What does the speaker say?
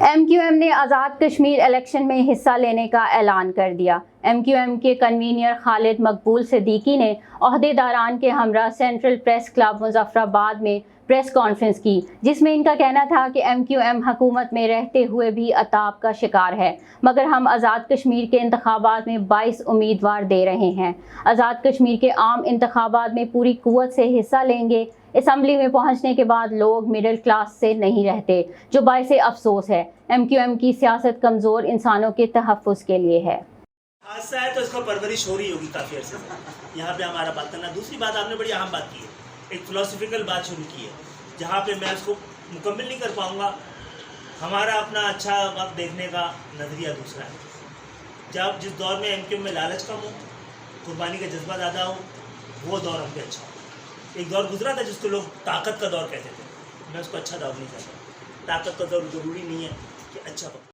MQM نے Azad Kashmir election میں حصہ لینے کا اعلان کر دیا۔ MQM کے کنوینر خالد مقبول صدیقی نے عہدیداران کے ہمراہ سینٹرل پریس کلب مظفرآباد میں پریس کانفرنس کی، جس میں ان کا کہنا تھا کہ MQM حکومت میں رہتے ہوئے بھی عطاب کا شکار ہے، مگر ہم آزاد کشمیر کے انتخابات میں 22 امیدوار دے رہے ہیں۔ آزاد کشمیر کے عام انتخابات میں پوری قوت سے حصہ لیں گے۔ اسمبلی میں پہنچنے کے بعد لوگ مڈل کلاس سے نہیں رہتے، جو باعث افسوس ہے۔ MQM کی سیاست کمزور انسانوں کے تحفظ کے لیے ہے۔ حادثہ ہے تو اس کو پرورش ہو رہی ہوگی کافی عرصے سے، یہاں پہ ہمارا بات کرنا۔ دوسری بات، آپ نے بڑی اہم بات کی ہے، ایک فلاسفیکل بات شروع کی ہے، جہاں پہ میں اس کو مکمل نہیں کر پاؤں گا۔ ہمارا اپنا اچھا وقت دیکھنے کا نظریہ دوسرا ہے۔ جس دور میں MQM میں لالچ کم ہو، قربانی کا جذبہ زیادہ ہو، وہ دور ہم پہ اچھا ہو۔ ایک دور گزرا تھا جس کو لوگ طاقت کا دور کہتے تھے، میں اس کو اچھا دور نہیں کہتا۔ طاقت کا دور ضروری نہیں ہے کہ اچھا وقت